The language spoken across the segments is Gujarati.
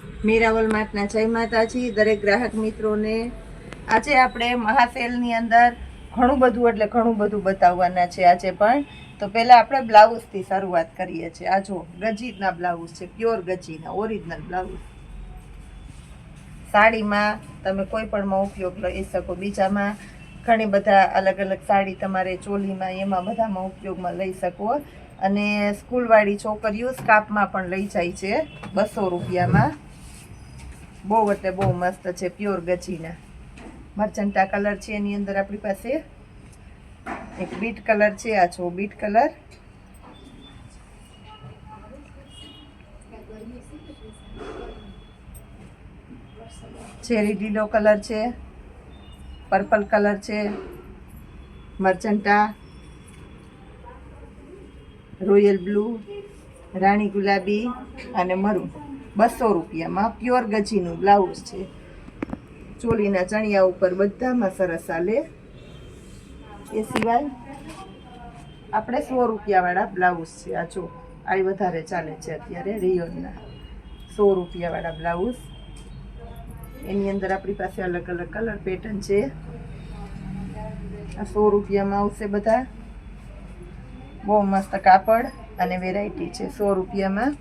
મીરાવલ માર્ટના જય માતાજી દરેક ગ્રાહક મિત્રોને। આજે આપણે મહાસેલની અંદર ઘણું બધું બતાવવાના છે આજે પણ। તો પહેલાં આપણે બ્લાઉઝથી શરૂઆત કરીએ છીએ। આ જો ગજીના બ્લાઉઝ છે, પ્યોર ગજીના ઓરિજિનલ બ્લાઉઝ। સાડીમાં તમે કોઈ પણમાં ઉપયોગ લઈ શકો, બીજામાં ઘણી બધા અલગ અલગ સાડી તમારે ચોલીમાં એમાં બધામાં ઉપયોગમાં લઈ શકો। અને સ્કૂલવાળી છોકરીઓ સ્કાર્ફમાં પણ લઈ જાય છે 200 રૂપિયામાં। બહુ એટલે બહુ મસ્ત છે, પ્યોર ગજીના મરચંટા કલર છે એની અંદર આપણી પાસે। એક બીટ કલર છે, આ જો બીટ કલર, ચેરી લીલો કલર છે, પર્પલ કલર છે, મરચંટા, રોયલ બ્લુ, રાણી ગુલાબી અને મરૂન। 200 રૂપિયામાં પ્યોર ગજીનું બ્લાઉઝ છે। ચોલીના ચણિયા ઉપર બધામાં સરસ ચાલે। એ સિવાય આપણે 100 રૂપિયાવાળા બ્લાઉઝ છે, આ જો આ વધારે ચાલે છે અત્યારે રિયોનના 100 રૂપિયાવાળા બ્લાઉઝ। એની અંદર આપણી પાસે અલગ અલગ કલર પેટર્ન છે। આ 100 રૂપિયામાં આવશે બધા। બહુ મસ્ત કાપડ અને વેરાયટી છે 100 રૂપિયામાં।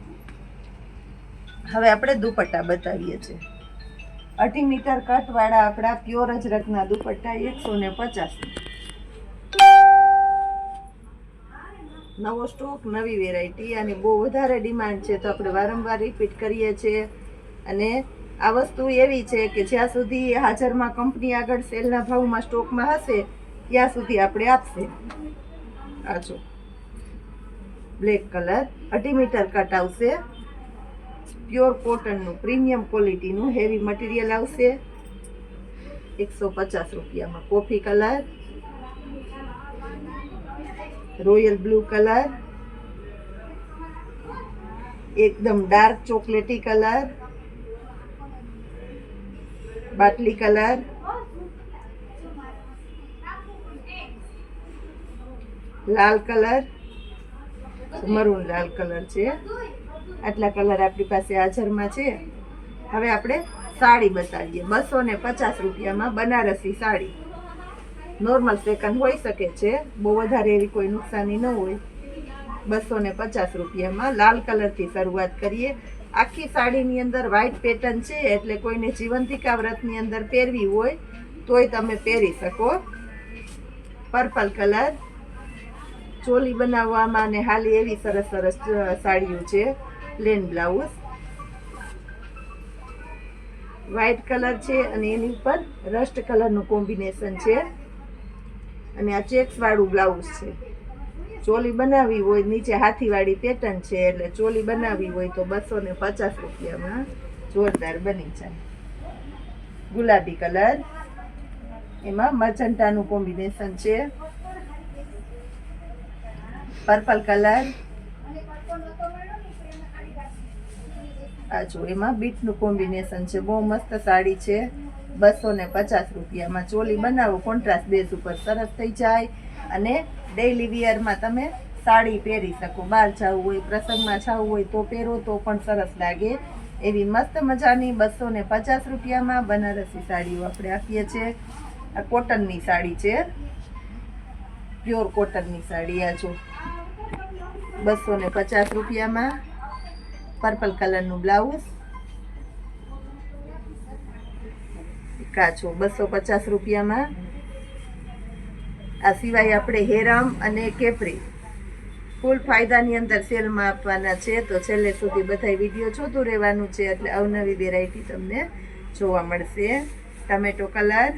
હવે આપણે દુપટ્ટા બતાવીએ છીએ। 2.5 મીટર કટવાળા આપણા પ્યોર અજરકના દુપટ્ટા 150। નવો સ્ટોક, નવી વેરાયટી અને બહુ વધારે ડિમાન્ડ છે તો આપણે વારંવાર રિપીટ કરીએ છીએ। અને આ વસ્તુ એવી છે કે જ્યાં સુધી હાજરમાં કંપની આગળ સેલના ભાવમાં સ્ટોકમાં હશે ત્યાં સુધી આપણે આપશે। આ જો બ્લેક કલર 2.5 મીટર કટ આવશે, પ્યોર કોટનનું પ્રીમિયમ ક્વોલિટીનું હેવી મટીરિયલ આવશે 150 રૂપિયામાં। Coffee colour, royal blue colour, એકદમ ડાર્ક ચોકલેટી કલર, બાટલી કલર, લાલ કલર, મરૂન લાલ કલર છે। આટલા કલર આપણી પાસે હાજરમાં છે। હવે આપણે સાડી બતાવીએ। 250 રૂપિયામાં બનારસી સાડી, નોર્મલ સેકન્ડ હોઈ શકે છે, બહુ વધારે એવી કોઈ નુકસાની ન હોય। 250 રૂપિયામાં લાલ કલરથી શરૂઆત કરીએ। આખી સાડીની અંદર વ્હાઈટ પેટર્ન છે એટલે કોઈને જીવંતિકા વ્રતની અંદર પહેરવી હોય તોય તમે પહેરી શકો। પર્પલ કલર, ચોલી બનાવવામાં અને હાલી એવી સરસ સરસ સાડીઓ છે। પ્લેન બ્લાઉઝ, વ્હાઈટ કલર છે અને એની ઉપર રસ્ટ કલરનું કોમ્બિનેશન છે। અને આ ચેક્સ વાળું બ્લાઉઝ છે। ચોલી બનાવવી હોય, નીચે હાથીવાળી પેટર્ન છે એટલે ચોલી બનાવવી હોય તો 250 રૂપિયામાં જોરદાર બની જાય। ગુલાબી કલર, એમાં મરચંટાનું કોમ્બિનેશન છે। પર્પલ કલર, આ જો એમાં બીટનું કોમ્બિનેશન છે। બહુ મસ્ત સાડી છે 250 રૂપિયામાં। ચોલી બનાવો કોન્ટ્રાસ્ટ બેઝ ઉપર સરસ થઈ જાય અને ડેઈલી વિયરમાં તમે સાડી પહેરી શકો। બહાર જવું હોય, પ્રસંગમાં જવું હોય તો પહેરો તો પણ સરસ લાગે એવી મસ્ત મજાની 250 રૂપિયામાં બનારસી સાડીઓ આપણે આપીએ છીએ। આ કોટનની સાડી છે, પ્યોર કોટનની સાડી। આ જો 250 રૂપિયામાં પર્પલ કલરનું બ્લાઉઝ, કાચો 250 રૂપિયામાં। આ સિવાય આપણે હેરમ અને કેપરી ફૂલ ફાયદાની અંદર સેલમાં આપવાના છે તો છેલ્લે સુધી બધા વિડીયો જોતું રહેવાનું છે એટલે અવનવી વેરાયટી તમને જોવા મળશે। ટમેટો કલર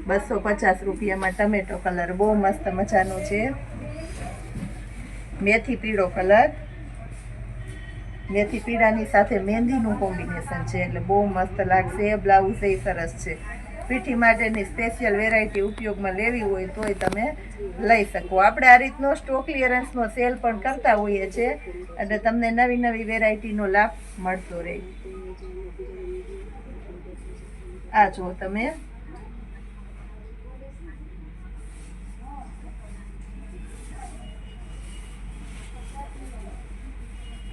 250 રૂપિયામાં ટમેટો કલર બહુ મસ્ત મજાનો છે। મેથી પીળો કલર, મેથી પીળાની સાથે મહેંદીનું કોમ્બિનેશન છે એટલે બહુ મસ્ત લાગશે। બ્લાઉઝ એ સરસ છે। પીઠી માટેની સ્પેશિયલ વેરાયટી ઉપયોગમાં લેવી હોય તોય તમે લઈ શકો। આપણે આ રીતનો સ્ટોક ક્લિયરન્સનો સેલ પણ કરતા હોઈએ છીએ એટલે તમને નવી નવી વેરાયટીનો લાભ મળતો રહે। આ જો તમે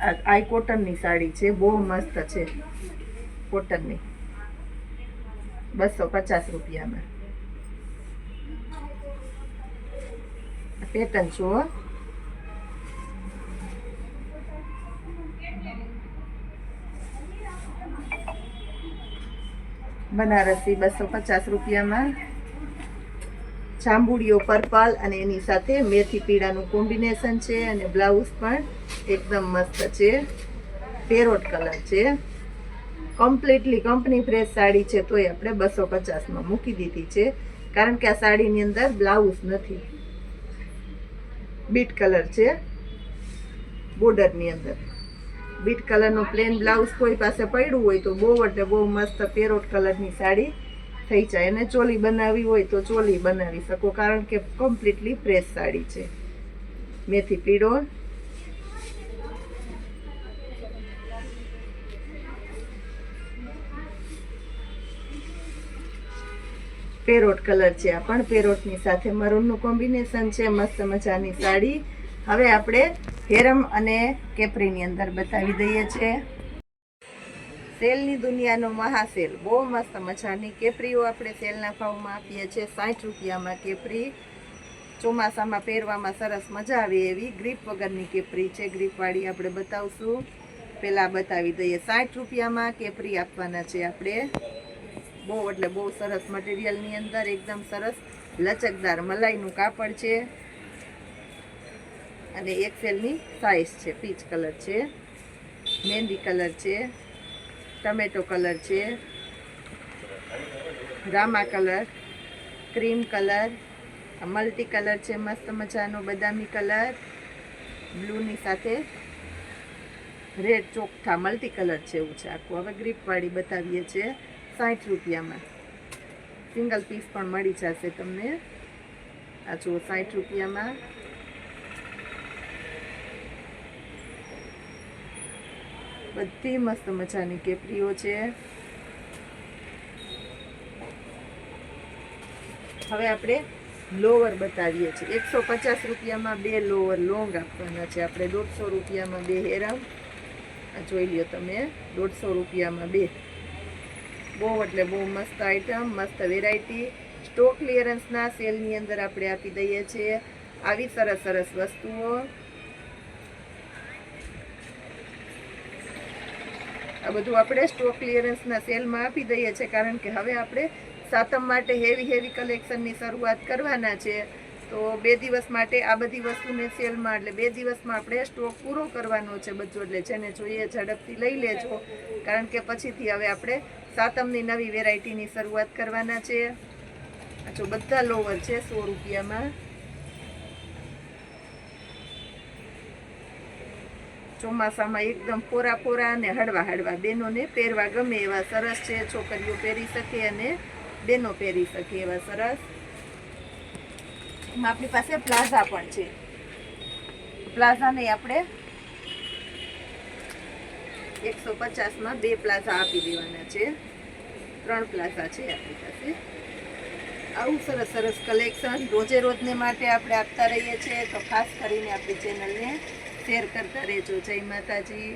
આ કોટનની સાડી છે, બહુ મસ્ત છે કોટનની, 250 રૂપિયામાં. પેટર્ન છો બનારસી 250 રૂપિયામાં. જાંબુડિયો પર્પલ અને એની સાથે મેથી પીળાનું કોમ્બિનેશન છે અને બ્લાઉઝ પણ એકદમ મસ્ત છે. પેરોટ કલર છે, કમ્પ્લીટલી કંપની ફ્રેશ સાડી છે તોય આપણે 250માં મૂકી દીધી છે કારણ કે આ સાડીની અંદર બ્લાઉઝ નથી. બીટ કલર છે, બોર્ડરની અંદર બીટ કલરનું પ્લેન બ્લાઉઝ કોઈ પાસે પડ્યું હોય તો બહુ એટલે બહુ મસ્ત પેરોટ કલરની સાડી થઈ જાય. અને ચોલી બનાવવી હોય તો ચોલી બનાવી શકો કારણ કે કમ્પ્લીટલી ફ્રેશ સાડી છે. મેથી પીળો, પેરોટ કલર છે, આ પણ પેરોટની સાથે મરૂનનું કોમ્બિનેશન છે. મસ્ત મજાની સાડી. હવે આપણે હેરમ અને કેપરીની અંદર બતાવી દઈએ છીએ. સેલની દુનિયાનો મહાસેલ, બહુ મસ્ત મજાની કેપરીઓ આપણે સેલના ભાવમાં આપીએ છીએ. 60 રૂપિયામાં કેપરી, ચોમાસામાં પહેરવામાં સરસ મજા આવે એવી ગ્રીપ વગરની કેપરી છે. ગ્રીપવાળી આપણે બતાવશું. પહેલાં બતાવી દઈએ 60 રૂપિયામાં કેપરી આપવાના છે આપણે. બહુ એટલે બહુ સરસ મટીરિયલની અંદર એકદમ સરસ લચકદાર મલાઈનું કાપડ છે અને એક્સેલની સાઇઝ છે. પીચ કલર છે, મહેંદી કલર છે, ટમેટો કલર છે, Rama colour, cream colour, multi colour છે મસ્ત મજાનો, બદામી કલર, બ્લુની સાથે રેડ ચોખ્ઠા મલ્ટી કલર છે એવું છે આખું. હવે ગ્રીપવાળી બતાવીએ છીએ 60 રૂપિયામાં. સિંગલ પીસ પણ મળી જશે તમને. આ જુઓ 60 રૂપિયામાં. બધી મસ્ત મજાની કેપરીઓ છે. હવે આપણે લોવર બતાવીએ છીએ. 150 રૂપિયામાં 2 લોવર લોંગ આપવાના છે આપણે. 150 રૂપિયામાં 2 હેરમ. આ જોઈ લ્યો તમે, 150 રૂપિયામાં 2. બહુ એટલે બહુ મસ્ત આઈટમ, મસ્ત વેરાયટી. સ્ટોક ક્લિયરન્સના સેલની અંદર આપણે આપી દઈએ છીએ આવી સરસ સરસ વસ્તુઓ. આ બધું આપણે સ્ટોક ક્લિયરન્સના સેલમાં આપી દઈએ છીએ કારણ કે હવે આપણે સાતમ માટે હેવી કલેક્શનની શરૂઆત કરવાના છે. તો 2 દિવસ માટે આ બધી વસ્તુને સેલમાં, એટલે 2 દિવસમાં આપણે સ્ટોક પૂરો કરવાનો છે બધો. એટલે જેને જોઈએ ઝડપથી લઈ લેજો કારણ કે પછીથી હવે આપણે સાતમની નવી વેરાયટીની શરૂઆત કરવાના છે. જો બધા લોવર છે 100 રૂપિયામાં. ચોમાસામાં એકદમ ફોરા અને હળવા બેનોને પહેરવા ગમે એવા સરસ છે. છોકરીઓ પહેરી શકે અને બેનો પહેરી શકે એવા સરસ. એમાં આપણી પાસે પ્લાઝા પણ છે. પ્લાઝાને આપણે 150માં 2 પ્લાઝા આપી દેવાના છે. 3 પ્લાઝા છે આપણી પાસે. આવું સરસ સરસ કલેક્શન રોજને માટે આપણે આપતા રહીએ છીએ. તો ખાસ કરીને આપણી ચેનલને શેર કરતા રહેજો. જય માતાજી.